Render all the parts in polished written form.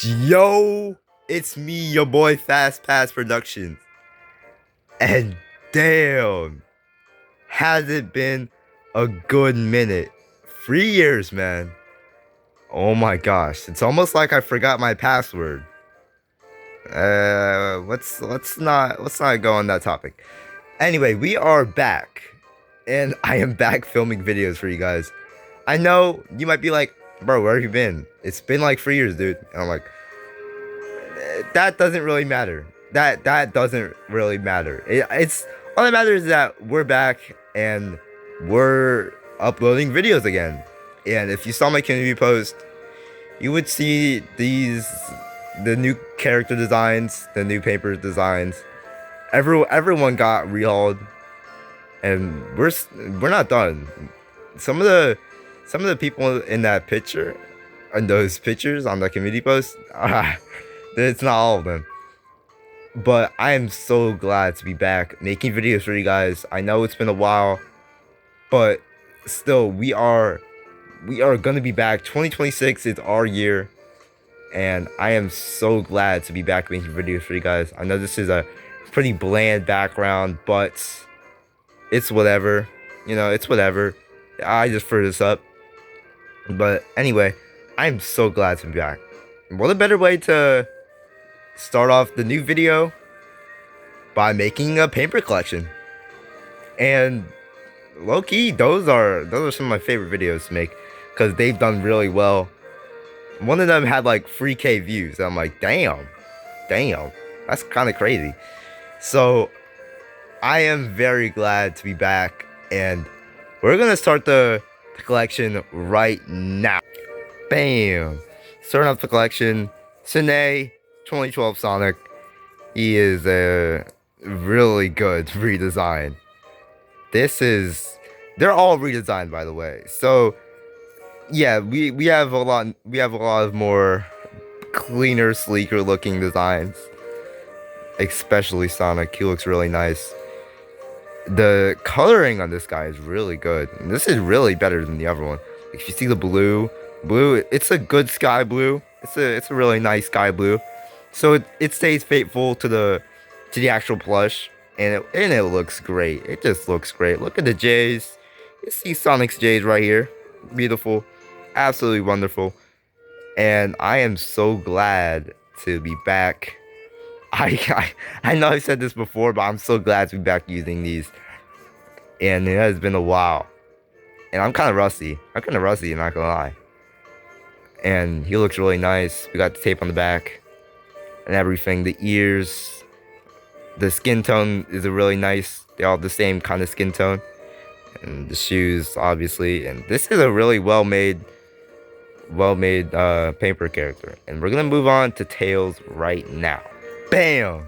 Yo, it's me, your boy Fast Pass Productions. And damn, has it been a good minute? 3 years, man. Oh my gosh, it's almost like I forgot my password. Let's not go on that topic. Anyway, we are back, and I am back filming videos for you guys. I know you might be like, bro, where have you been? It's been like 3 years, dude. And I'm like, that doesn't really matter. That doesn't really matter. It's all that matters is that we're back and we're uploading videos again. And if you saw my community post, you would see the new character designs, the new paper designs. Everyone got rehauled, and we're not done. Some of the people in that picture, in those pictures on the community post, it's not all of them. But I am so glad to be back making videos for you guys. I know it's been a while, but still, we are gonna be back. 2026 is our year, and I am so glad to be back making videos for you guys. I know this is a pretty bland background, but it's whatever. You know, it's whatever. I just threw this up. But anyway, I'm so glad to be back. What a better way to start off the new video by making a paper collection. And low-key, those are some of my favorite videos to make because they've done really well. One of them had like 3K views. I'm like, damn, that's kind of crazy. So I am very glad to be back, and we're gonna start the collection right now. Bam! Starting off the collection, Sine 2012 Sonic. He is a really good redesign. They're all redesigned, by the way. So yeah, we have a lot of more cleaner, sleeker looking designs. Especially Sonic, he looks really nice. The coloring on this guy is really good. And this is really better than the other one. If you see the blue, it's a good sky blue. It's a really nice sky blue. So it stays faithful to the actual plush, and it looks great. It just looks great. Look at the J's. You see Sonic's J's right here. Beautiful, absolutely wonderful. And I am so glad to be back. I know I've said this before, but I'm so glad to be back using these. And it has been a while. And I'm kind of rusty. I'm not gonna lie. And he looks really nice. We got the tape on the back and everything. The ears, the skin tone is a really nice. They're all the same kind of skin tone. And the shoes, obviously. And this is a really well-made paper character. And we're gonna move on to Tails right now. Bam!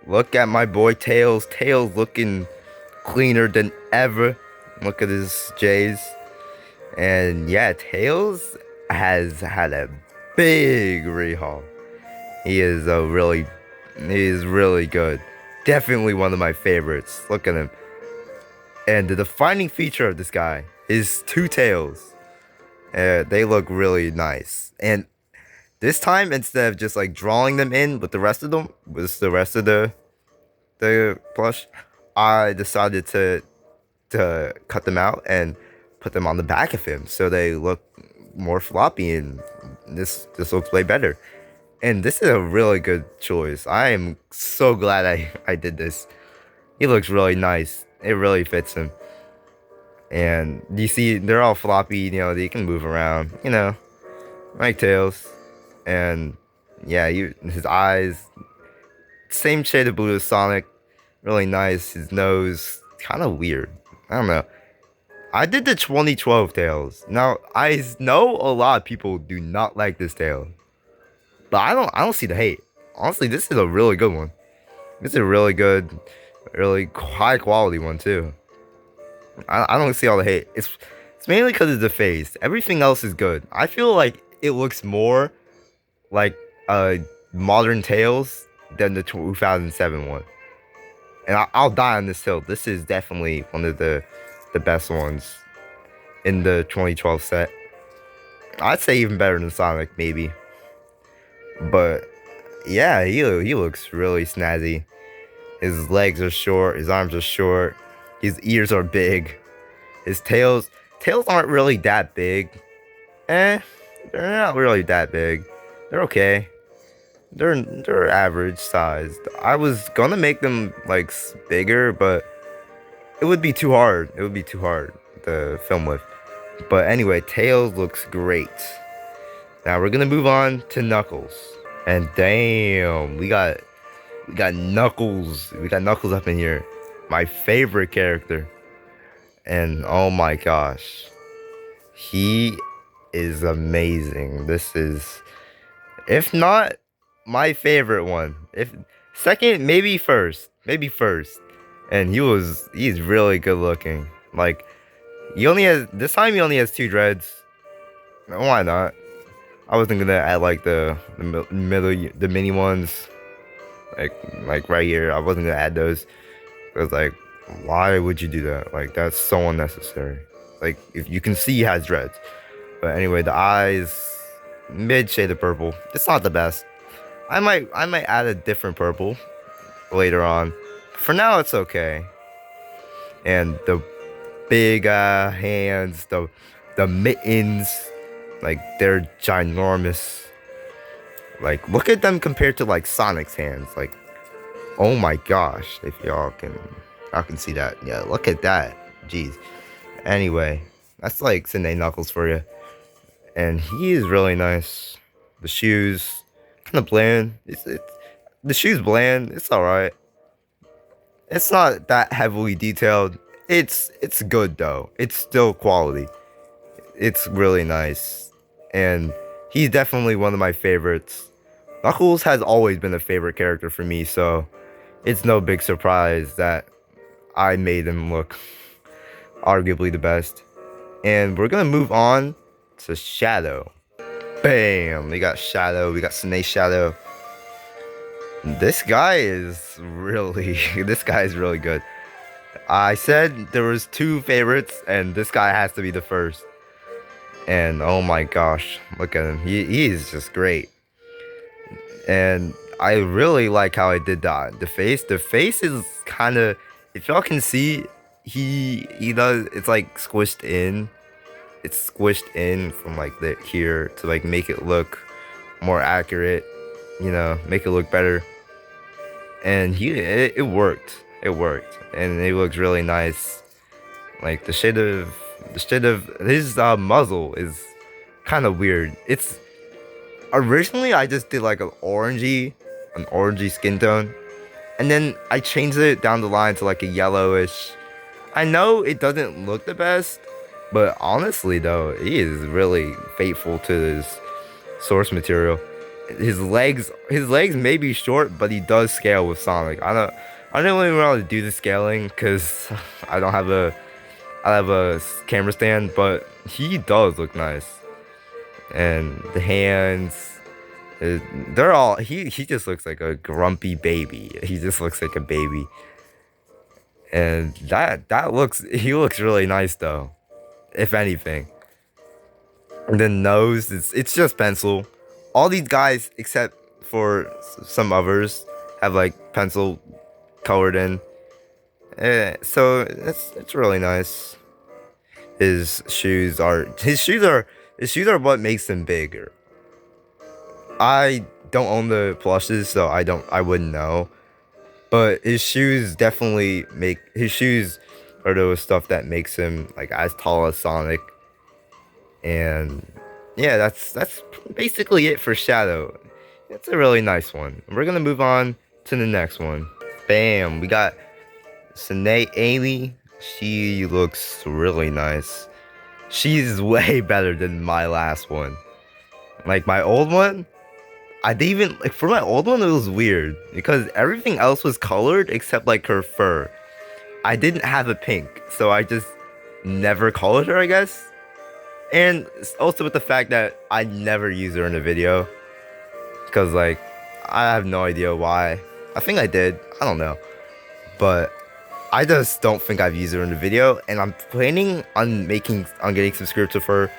Look at my boy Tails. Tails looking cleaner than ever. Look at his J's. And yeah, Tails has had a big rehaul. He is really good. Definitely one of my favorites. Look at him. And the defining feature of this guy is two tails. They look really nice. And this time, instead of just like drawing them in with the rest of them, with the rest of the plush, I decided to cut them out and put them on the back of him so they look more floppy, and this looks way better. And this is a really good choice. I am so glad I did this. He looks really nice. It really fits him. And you see, they're all floppy, you know, they can move around, you know, like Tails. And yeah, his eyes, same shade of blue as Sonic, really nice. His nose, kind of weird. I don't know. I did the 2012 Tails. Now I know a lot of people do not like this tail, but I don't see the hate. Honestly, this is a really good one. This is a really good, really high quality one too. I don't see all the hate. It's mainly because of the face. Everything else is good. I feel like it looks more like modern Tails than the 2007 one. And I'll die on this hill. This is definitely one of the best ones in the 2012 set. I'd say even better than Sonic, maybe. But yeah, he looks really snazzy. His legs are short, his arms are short, his ears are big. His tails aren't really that big. Eh, they're not really that big. They're okay. They're average sized. I was gonna make them like bigger, but it would be too hard. It would be too hard to film with. But anyway, Tails looks great. Now we're gonna move on to Knuckles. And damn, we got Knuckles. We got Knuckles up in here. My favorite character. And oh my gosh. He is amazing. This is, if not my favorite one, if second, maybe first. Maybe first. And he's really good looking. Like, he only has, this time he only has 2 dreads. Why not? I wasn't gonna add like the mini ones, like right here. I wasn't gonna add those. I was like, why would you do that? Like, that's so unnecessary. Like, if you can see he has dreads. But anyway, the eyes, mid shade of purple. It's not the best. I might add a different purple later on. For now, it's okay. And the big hands, the mittens, like, they're ginormous. Like, look at them compared to like Sonic's hands. Like, oh my gosh, if y'all can see that. Yeah, look at that. Jeez. Anyway, that's like Sine Knuckles for you. And he is really nice. The shoes, kind of bland. The shoes bland. It's all right. It's not that heavily detailed. It's good though. It's still quality. It's really nice, and he's definitely one of my favorites. Knuckles has always been a favorite character for me, so it's no big surprise that I made him look arguably the best. And we're gonna move on to Shadow. Bam! We got Shadow. We got Sine Shadow. This guy is really good. I said there was 2 favorites, and this guy has to be the first. And oh my gosh, look at him. He is just great. And I really like how I did that. The face is kind of, if y'all can see, he does, it's like squished in. It's squished in from like here to like make it look more accurate, you know, make it look better. And it worked. It worked. And it looks really nice. Like the shade of his muzzle is kind of weird. It's originally I just did like an orangey skin tone, and then I changed it down the line to like a yellowish. I know it doesn't look the best, but honestly though, he is really faithful to his source material. His legs may be short, but he does scale with Sonic. I don't really know how to do the scaling because I have a camera stand, but he does look nice. And the hands, they're all, he just looks like a grumpy baby. He just looks like a baby. And he looks really nice though, if anything. And the nose, it's just pencil. All these guys, except for some others, have like pencil colored in. So it's really nice. His shoes are what makes him bigger. I don't own the plushes, so I wouldn't know. But his shoes are the stuff that makes him like as tall as Sonic. And yeah, that's basically it for Shadow. It's a really nice one. We're gonna move on to the next one. Bam, we got Sine Amy. She looks really nice. She's way better than my last one. Like my old one, for my old one it was weird because everything else was colored except like her fur. I didn't have a pink, so I just never colored her, I guess. And also with the fact that I never use her in a video, because like I have no idea why. I think I did, I don't know, but I just don't think I've used her in a video, and I'm planning on getting some scripts of her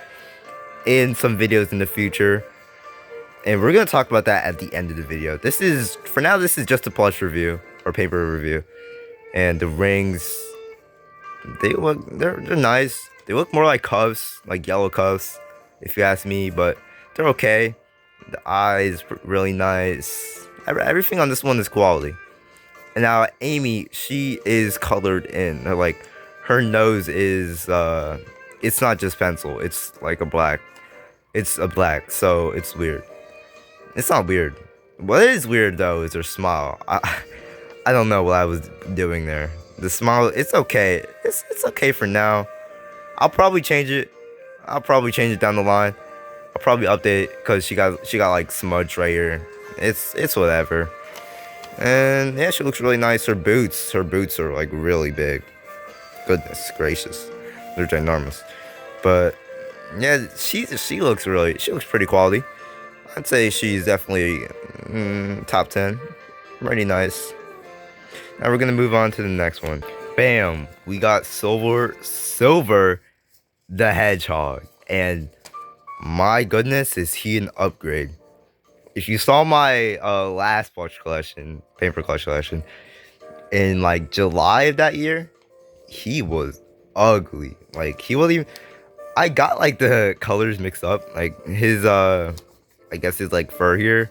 in some videos in the future. And we're gonna talk about that at the end of the video. For now, this is just a plush review or paper review. And the rings, they're nice. They look more like cuffs, like yellow cuffs, if you ask me, but they're okay. The eyes really nice. Everything on this one is quality. And now Amy, she is colored in. Her nose is it's not just pencil. It's like a black. It's a black, so it's weird. It's not weird. What is weird though is her smile. I don't know what I was doing there. The smile, it's okay. It's okay for now. I'll probably change it. I'll probably change it down the line. I'll probably update it because she got like smudge right here. It's whatever. And yeah, she looks really nice. Her boots are like really big. Goodness gracious, they're ginormous. But yeah, she looks pretty quality. I'd say she's definitely top 10. Pretty nice. Now we're gonna move on to the next one. Bam! We got Silver the Hedgehog, and my goodness, is he an upgrade? If you saw my last paper plush collection, in like July of that year, he was ugly. Like he wasn't even. I got like the colors mixed up. Like his I guess his like fur here,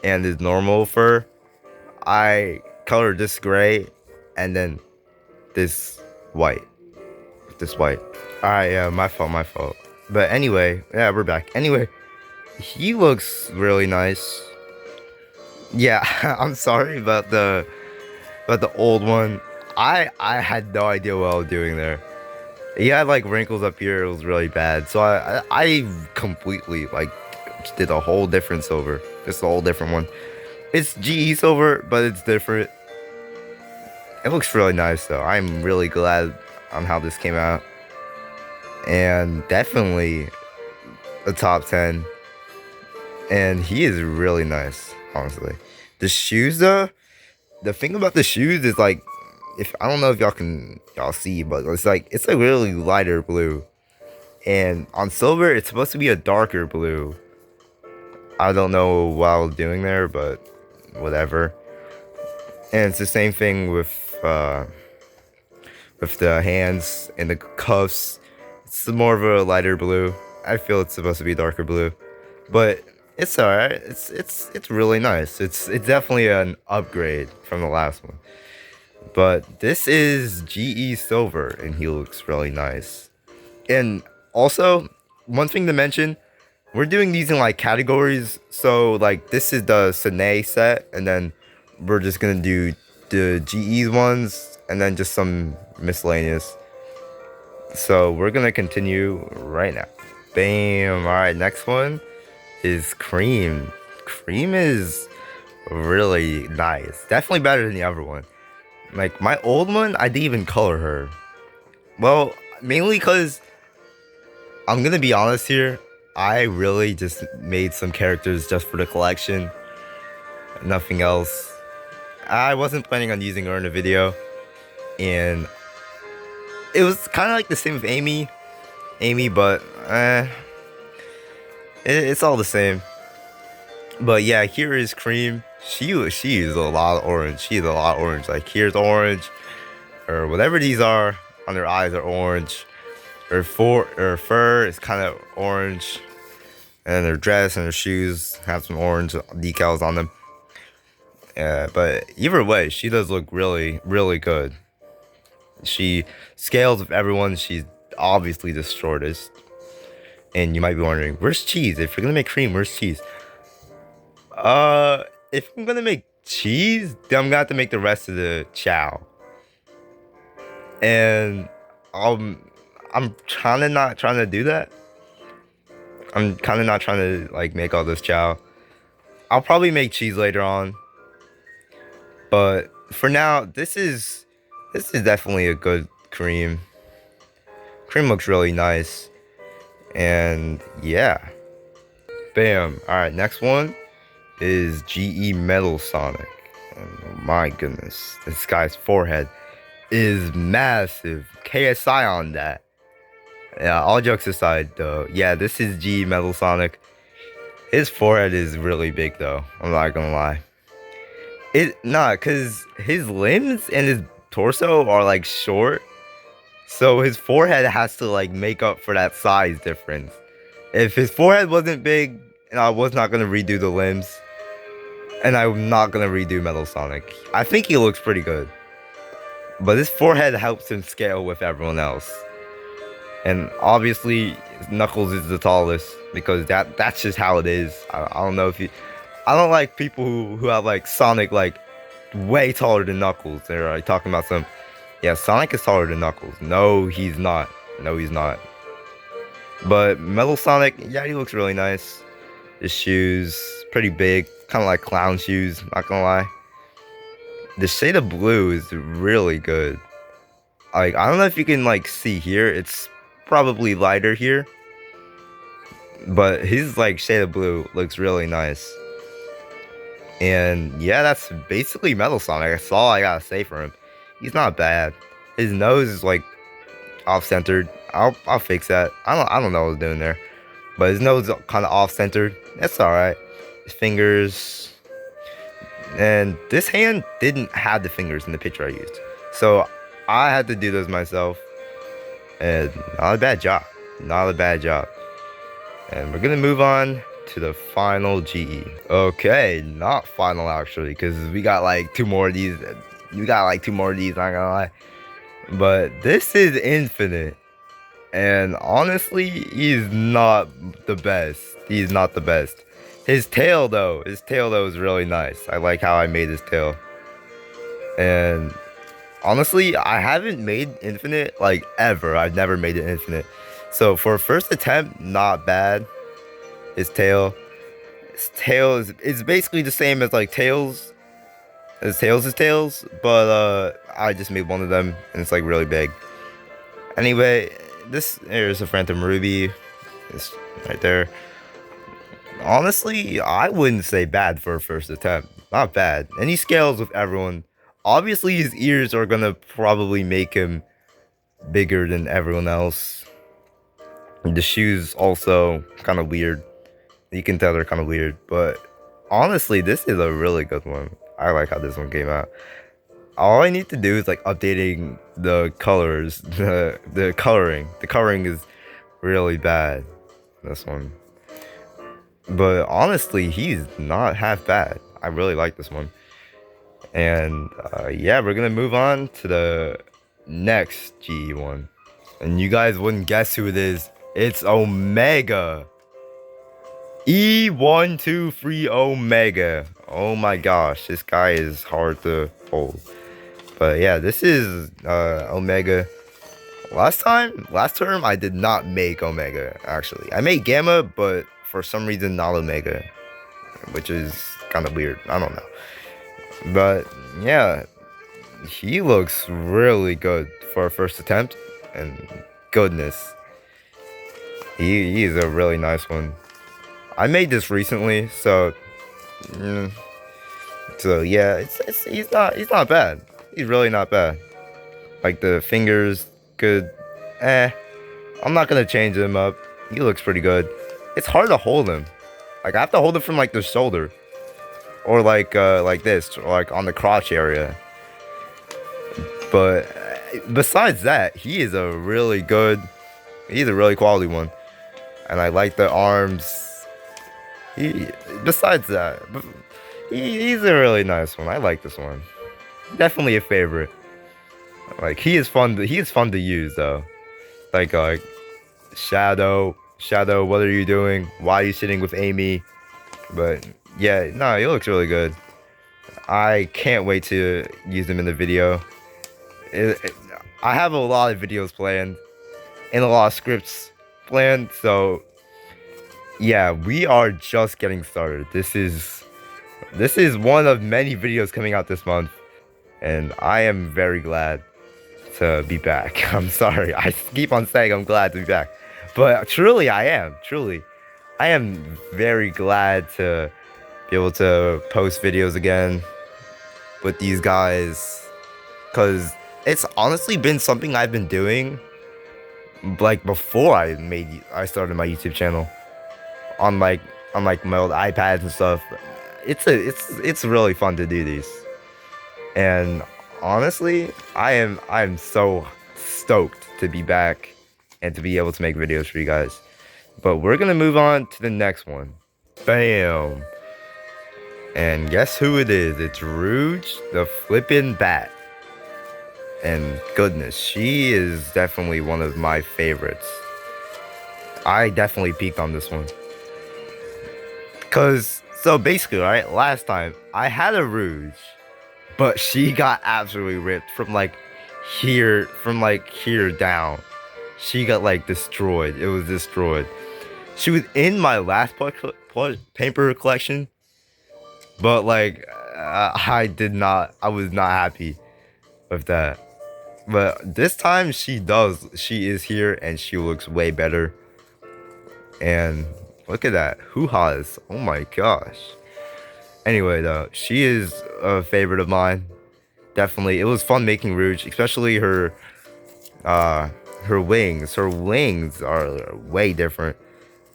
and his normal fur. I colored this gray, and then this white. Alright, yeah, my fault. But anyway, yeah, we're back. Anyway, he looks really nice. Yeah, I'm sorry about the old one. I had no idea what I was doing there. He had like wrinkles up here. It was really bad. So I completely like did a whole different silver. Just a whole different one. It's GE silver, but it's different. It looks really nice though. I'm really glad on how this came out. And definitely a top 10. And he is really nice, honestly. The shoes though, the thing about the shoes is like, if I don't know if y'all see, but it's like really lighter blue. And on silver, it's supposed to be a darker blue. I don't know what I was doing there, but whatever. And it's the same thing with the hands and the cuffs. It's more of a lighter blue. I feel it's supposed to be darker blue, but it's alright. It's really nice. It's definitely an upgrade from the last one. But this is GE silver, and he looks really nice. And also, one thing to mention, we're doing these in like categories. So like this is the Sine set, and then we're just gonna do the GE ones, and then just some miscellaneous. So we're gonna continue right now. Bam! Alright, next one is Cream. Cream is really nice. Definitely better than the other one. Like my old one, I didn't even color her. Well, mainly because I'm gonna be honest here. I really just made some characters just for the collection. Nothing else. I wasn't planning on using her in a video. And it was kind of like the same with Amy, but it's all the same. But yeah, here is Cream. She is a lot of orange. She is a lot of orange. Like here's orange, or whatever these are on their eyes are orange. Her fur is kind of orange, and her dress and her shoes have some orange decals on them. But either way, she does look really, really good. She scales with everyone. She's obviously the shortest. And you might be wondering, where's Cheese? If you're gonna make Cream, where's Cheese? If I'm gonna make Cheese, then I'm gonna have to make the rest of the chow. And I'm kind of not trying to do that. I'm kind of not trying to like make all this chow. I'll probably make Cheese later on. But for now, this is definitely a good Cream. Cream looks really nice. And yeah. Bam. Alright, next one is GE Metal Sonic. And my goodness, this guy's forehead is massive. KSI on that. Yeah, all jokes aside though. Yeah, this is GE Metal Sonic. His forehead is really big though. I'm not gonna lie. Cause his limbs and his torso are like short, so his forehead has to like make up for that size difference. If his forehead wasn't big, and I was not gonna redo the limbs, and I'm not gonna redo Metal Sonic. I think he looks pretty good, but his forehead helps him scale with everyone else. And obviously, Knuckles is the tallest because that's just how it is. I don't know if you. I don't like people who have like Sonic like way taller than Knuckles. They're like talking about some. Yeah, Sonic is taller than Knuckles. No, he's not. No, he's not. But Metal Sonic, yeah, he looks really nice. His shoes, pretty big, kind of like clown shoes. Not gonna lie. The shade of blue is really good. Like I don't know if you can like see here. It's probably lighter here, but his like shade of blue looks really nice. And yeah, that's basically Metal Sonic. That's all I gotta say for him. He's not bad. His nose is like off-centered. I'll fix that. I don't know what I was doing there, but his nose is kind of off-centered. That's all right. His fingers, and this hand didn't have the fingers in the picture I used, so I had to do those myself. And not a bad job. Not a bad job. And we're gonna move on to the final GE. Okay, not final actually, because we got like two more of these. We got like two more of these, not gonna lie. But this is Infinite. And honestly, he's not the best. He's not the best. His tail though is really nice. I like how I made his tail. And honestly, I haven't made Infinite like ever. I've never made it Infinite. So for first attempt, not bad. His tail is it's basically the same as like Tails. As Tails, but I just made one of them and it's like really big. Anyway, here's a Phantom Ruby. It's right there. Honestly, I wouldn't say bad for a first attempt. Not bad. And he scales with everyone. Obviously, his ears are gonna probably make him bigger than everyone else. The shoes also kind of weird. You can tell they're kind of weird, but honestly, this is a really good one. I like how this one came out. All I need to do is like updating the colors, the coloring. The coloring is really bad. This one, but honestly, he's not half bad. I really like this one. And yeah, we're gonna move on to the next GE one. And you guys wouldn't guess who it is. It's Omega. E123 Omega. Oh my gosh, this guy is hard to hold. But yeah, this is Omega. Last term, I did not make Omega, actually. I made Gamma, but for some reason not Omega. Which is kind of weird. I don't know. But yeah, he looks really good for a first attempt. And goodness, he's a really nice one. I made this recently, so yeah, he's not bad. He's really not bad. Like the fingers, good. I'm not gonna change him up. He looks pretty good. It's hard to hold him. Like I have to hold him from like the shoulder, or like this, or like on the crotch area. But besides that, he's a really quality one. And I like the arms. Besides that, he's a really nice one. I like this one. Definitely a favorite. Like he is fun to use though. Like Shadow, what are you doing? Why are you sitting with Amy? But yeah, no, he looks really good. I can't wait to use him in the video. I have a lot of videos planned and a lot of scripts planned, so yeah, we are just getting started. This is one of many videos coming out this month, and I am very glad to be back. I'm sorry, I keep on saying I'm glad to be back, but truly I am. I am very glad to be able to post videos again with these guys, because it's honestly been something I've been doing like before I started my YouTube channel. On like on like my old iPads and stuff. It's really fun to do these. And honestly, I'm so stoked to be back and to be able to make videos for you guys. But we're gonna move on to the next one. Bam! And guess who it is? It's Rouge the flippin' Bat. And goodness, she is definitely one of my favorites. I definitely peaked on this one. So basically, right, last time I had a Rouge, but she got absolutely ripped from like here down. She got like destroyed. It was destroyed. She was in my last paper collection, but like I was not happy with that. But this time she is here and she looks way better. And look at that, hoo-ha's, oh my gosh. Anyway though, she is a favorite of mine. Definitely, it was fun making Rouge, especially her wings. Her wings are way different.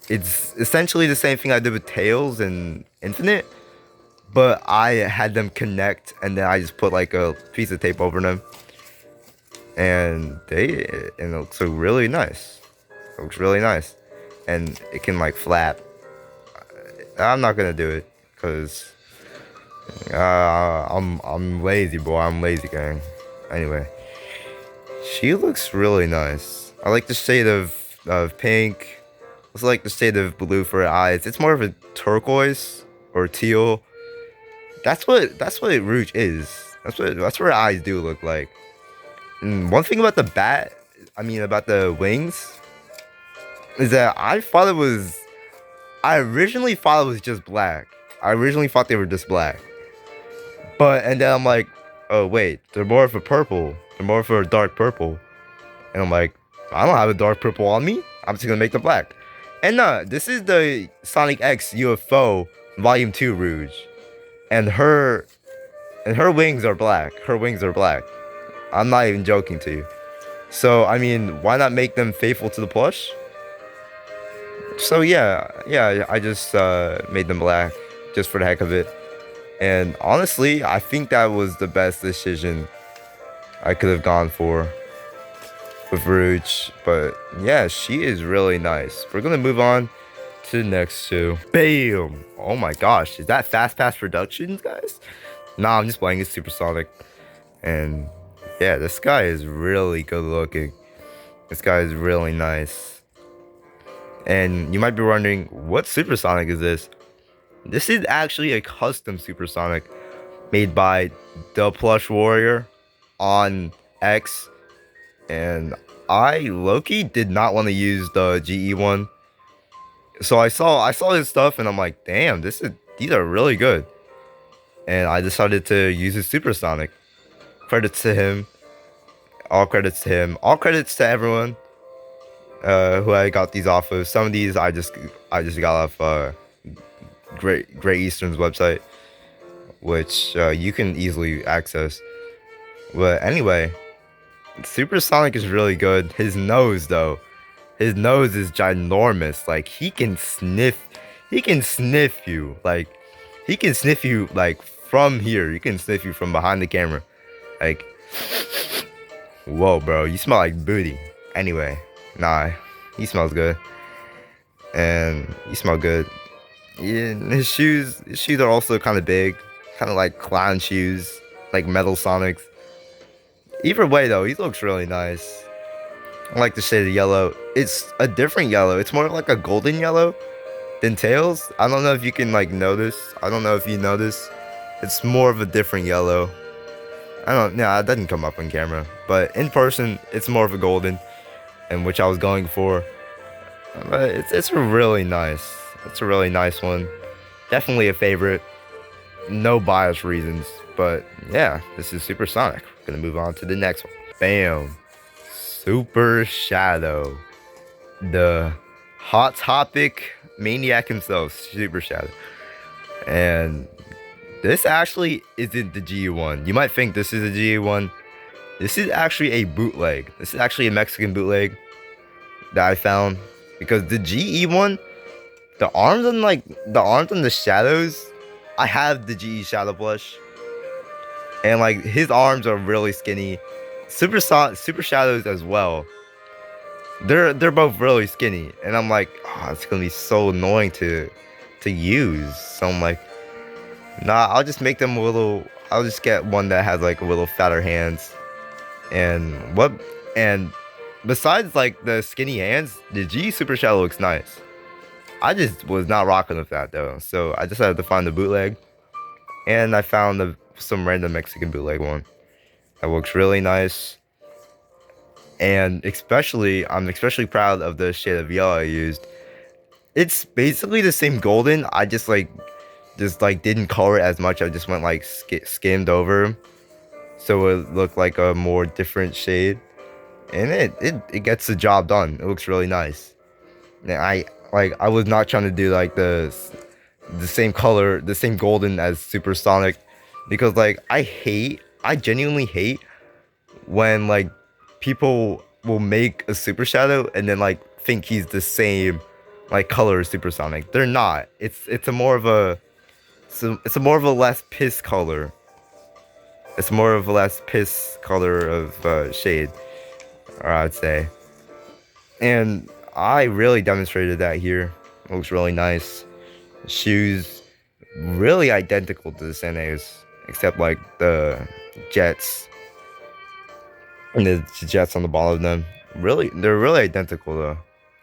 It's essentially the same thing I did with Tails and Infinite, but I had them connect and then I just put like a piece of tape over them, and it looks really nice. It looks really nice, and it can like flap. I'm not gonna do it because I'm lazy, boy. I'm lazy, gang. Anyway, she looks really nice. I like the shade of pink. I also like the shade of blue for her eyes. It's more of a turquoise or teal. That's what Rouge is. That's what her eyes do look like. And one thing about the bat, about the wings, is that I originally thought it was just black. I originally thought they were just black. And then I'm like, oh wait, they're more of a purple. They're more of a dark purple. And I'm like, I don't have a dark purple on me. I'm just gonna make them black. And this is the Sonic X UFO Volume 2 Rouge. And her wings are black. Her wings are black. I'm not even joking to you. So why not make them faithful to the plush? So yeah, I just made them black just for the heck of it. And honestly, I think that was the best decision I could have gone for with Rouge. But yeah, she is really nice. We're gonna move on to the next two. Bam! Oh my gosh, is that Fast Pass Productions, guys? Nah, I'm just playing. It's Supersonic. And yeah, this guy is really good looking. This guy is really nice. And you might be wondering, what Supersonic is this? This is actually a custom Supersonic made by the Plush Warrior on X. And I low-key did not want to use the GE one. So I saw his stuff and I'm like, damn, these are really good. And I decided to use his Supersonic. Credits to him. All credits to him. All credits to everyone who I got these off of. Some of these I just got off Great Eastern's website, which you can easily access. But anyway, Supersonic is really good. His nose though, his nose is ginormous. Like he can sniff you. Like he can sniff you like from here. He can sniff you from behind the camera. Like, whoa, bro, you smell like booty. Anyway, nah, he smells good, and you smell good. Yeah, his shoes are also kind of big, kind of like clown shoes, like Metal Sonics. Either way though, he looks really nice. I like the shade of yellow. It's a different yellow. It's more like a golden yellow than Tails. I don't know if you can like notice. I don't know if you notice. It's more of a different yellow. It doesn't come up on camera, but in person, it's more of a golden, and which I was going for. But it's really nice. It's a really nice one. Definitely a favorite. No bias reasons, but yeah, this is Supersonic. We're gonna move on to the next one. Bam, Super Shadow, the hot topic maniac himself, Super Shadow, and this actually isn't the GE1. You might think this is a GE1. This is actually a bootleg. This is actually a Mexican bootleg that I found, because the GE one, the arms and the shadows, I have the GE Shadow Blush, and like his arms are really skinny. Super Shadows as well. They're both really skinny, and I'm like, oh, it's gonna be so annoying to use. So I'm like, nah, I'll just make them a little. I'll just get one that has like a little fatter hands, and what and besides like the skinny hands, the G Super Shadow looks nice. I just was not rocking with that though, so I decided to find the bootleg, and I found some random Mexican bootleg one that looks really nice. And I'm especially proud of the shade of yellow I used. It's basically the same golden. I just didn't color it as much. I just went like skimmed over, so it looked like a more different shade, and it gets the job done. It looks really nice. And I was not trying to do like the same color, the same golden as Super Sonic, because like I genuinely hate when like people will make a Super Shadow and then like think he's the same like color as Super Sonic. They're not. It's a more of a it's a more of a less piss color. It's more of a less piss color of shade, or I'd say. And I really demonstrated that here. It looks really nice. Shoes really identical to the Sane's, except like the jets and the jets on the bottom of them. They're really identical though,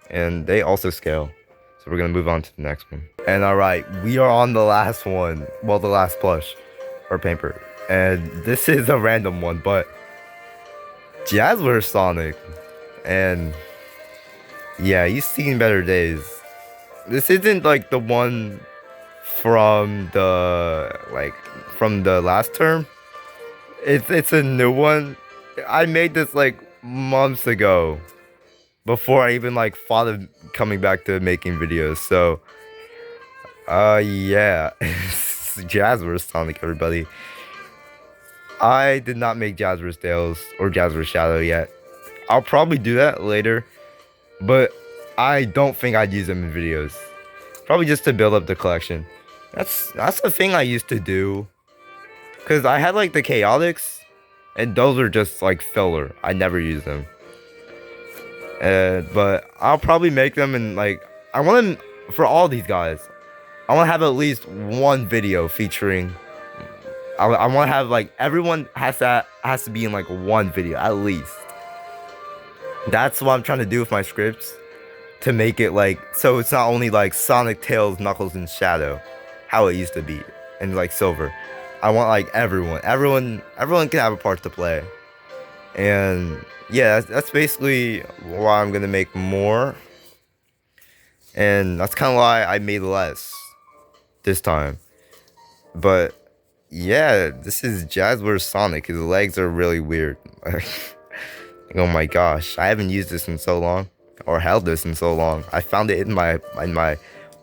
and they also scale. So we're gonna move on to the next one. And all right, we are on the last one. Well, the last plush or paper, and this is a random one, but Jazzler Sonic, and yeah, he's seen better days. This isn't like the one from the last term. It's a new one. I made this like months ago, before I even like thought of coming back to making videos. So yeah. Jazzler Sonic, everybody. I did not make Jazzler Tales or Jazzler Shadow yet. I'll probably do that later, but I don't think I'd use them in videos. Probably just to build up the collection. That's the thing I used to do, cause I had like the chaotics, and those are just like filler. I never use them. But I'll probably make them, and like I want to, for all these guys, I want to have at least one video featuring. I want to have like everyone has to be in like one video at least. That's what I'm trying to do with my scripts, to make it like so it's not only like Sonic, Tails, Knuckles, and Shadow, how it used to be, and like Silver. I want like everyone can have a part to play, and yeah, that's basically why I'm gonna make more, and that's kind of why I made less this time. But yeah, this is Jazzler Sonic. His legs are really weird. Oh my gosh, I haven't used this in so long, or held this in so long. I found it in my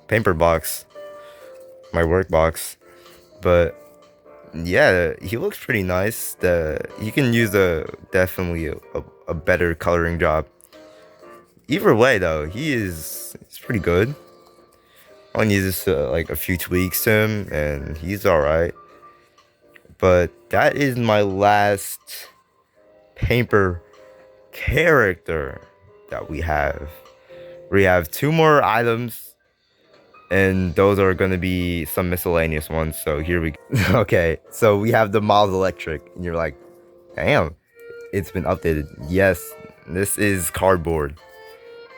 paper box, my work box. But yeah, he looks pretty nice. He can use definitely a better coloring job. Either way though, he's pretty good. All he needs is like a few tweaks to him, and he's all right. But that is my last paper character that we have. We have two more items, and those are going to be some miscellaneous ones. So here we go. Okay, so we have the Miles Electric, and you're like, damn, it's been updated. Yes, this is cardboard.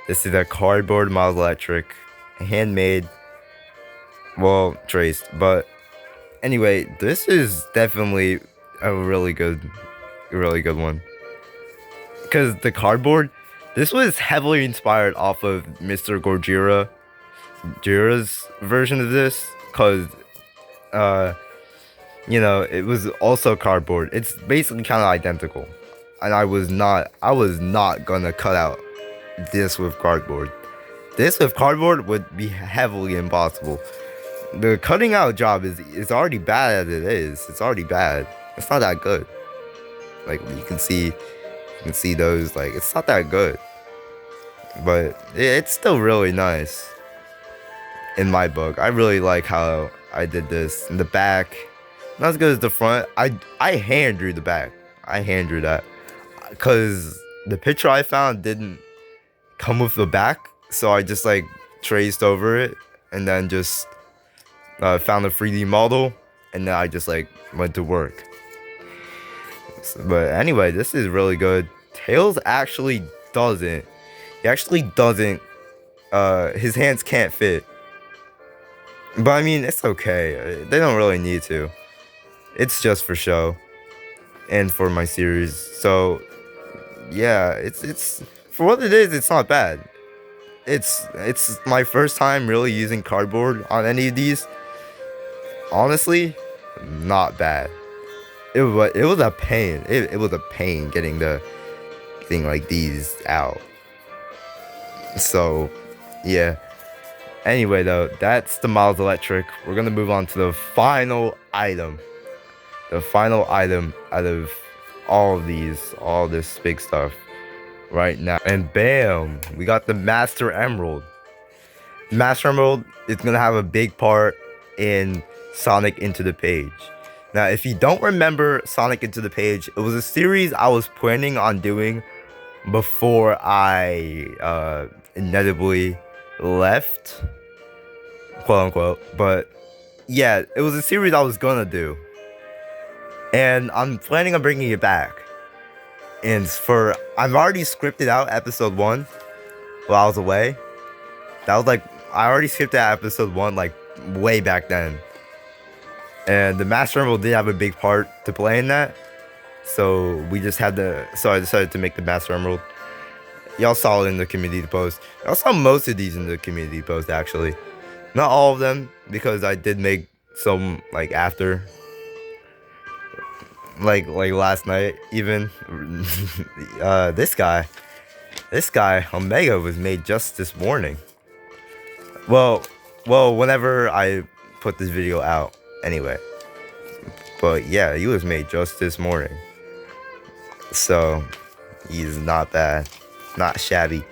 This is a cardboard Miles Electric, handmade, well, traced. But anyway, this is definitely a really good one. Because the cardboard, this was heavily inspired off of Mr. Gojira's version of this, because it was also cardboard. It's basically kind of identical, and I was not gonna cut out this with cardboard. This with cardboard would be heavily impossible. The cutting out job is already bad as it is. It's already bad. It's not that good. Like you can see those, like it's not that good, but it's still really nice. in my book. I really like how I did this in the back. Not as good as the front. I hand drew the back. I hand drew that because the picture I found didn't come with the back, so I just like traced over it and then just found a 3D model, and then I just like went to work. But anyway, this is really good. Tails actually doesn't. He actually doesn't. His hands can't fit. But I mean, it's okay. They don't really need to. It's just for show and for my series. So yeah, it's for what it is. It's not bad. It's my first time really using cardboard on any of these. Honestly, not bad. It was a pain. It was a pain getting like these out. So yeah. Anyway though, that's the Miles Electric. We're gonna move on to the final item. The final item out of all of these, all this big stuff right now. And bam, we got the Master Emerald. Master Emerald is gonna have a big part in Sonic Into the Page. Now, if you don't remember Sonic Into the Page, it was a series I was planning on doing before I inevitably left, quote unquote. But yeah, it was a series I was gonna do, and I'm planning on bringing it back. And I've already scripted out episode 1 while I was away. That was like, I already scripted out episode 1 like way back then. And the Master Emerald did have a big part to play in that. So I decided to make the Master Emerald. Y'all saw it in the community post. Y'all saw most of these in the community post, actually. Not all of them, because I did make some like after. Like last night, even. This guy, Omega, was made just this morning. Well, whenever I put this video out, anyway. But yeah, he was made just this morning. So, he's not bad. Not shabby.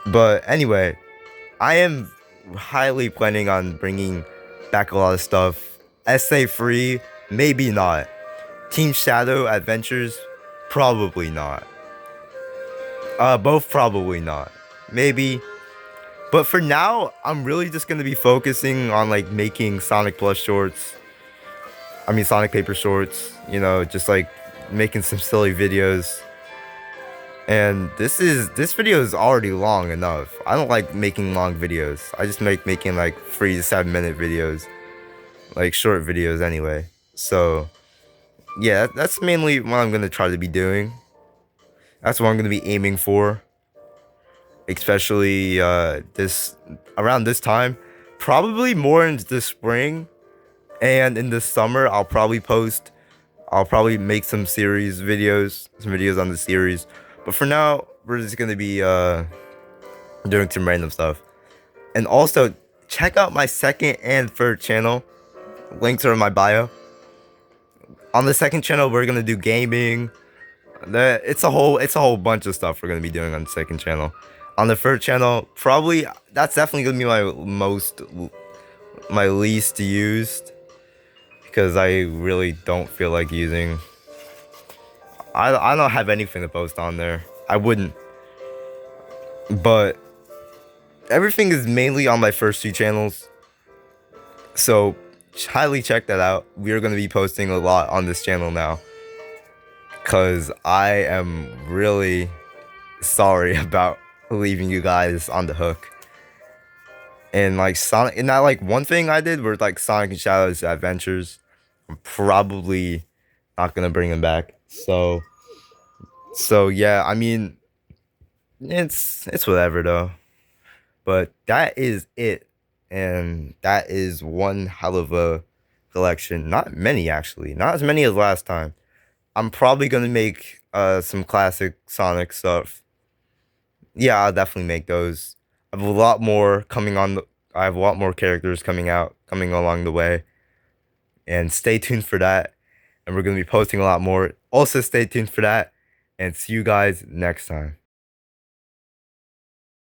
But anyway, I am highly planning on bringing back a lot of stuff. Essay free, maybe not. Team Shadow Adventures, probably not. Both probably not. Maybe. But for now, I'm really just gonna be focusing on like making Sonic Plus shorts. I mean Sonic Paper shorts, you know, just like making some silly videos. And this video is already long enough. I don't like making long videos. I just making like 3 to 7 minute videos. Like short videos anyway. So yeah, that's mainly what I'm gonna try to be doing. That's what I'm gonna be aiming for. Especially around this time. Probably more in the spring. And in the summer I'll probably make some videos on the series. But for now, we're just gonna be doing some random stuff. And also, check out my second and third channel. Links are in my bio. On the second channel, we're gonna do gaming. It's a whole bunch of stuff we're gonna be doing on the second channel. On the third channel, that's definitely gonna be my least used, because I really don't feel like using. I don't have anything to post on there. I wouldn't. But everything is mainly on my first 2 channels. So highly check that out. We are going to be posting a lot on this channel now, because I am really sorry about leaving you guys on the hook. And like Sonic, and that like one thing I did were like Sonic and Shadow's Adventures. I'm probably not gonna bring them back. So yeah, I mean, it's whatever though. But that is it, and that is one hell of a collection. Not many actually, not as many as last time. I'm probably gonna make some classic Sonic stuff. Yeah, I'll definitely make those. I have a lot more coming on. I have a lot more characters coming along the way. And stay tuned for that. And we're going to be posting a lot more. Also, stay tuned for that. And see you guys next time.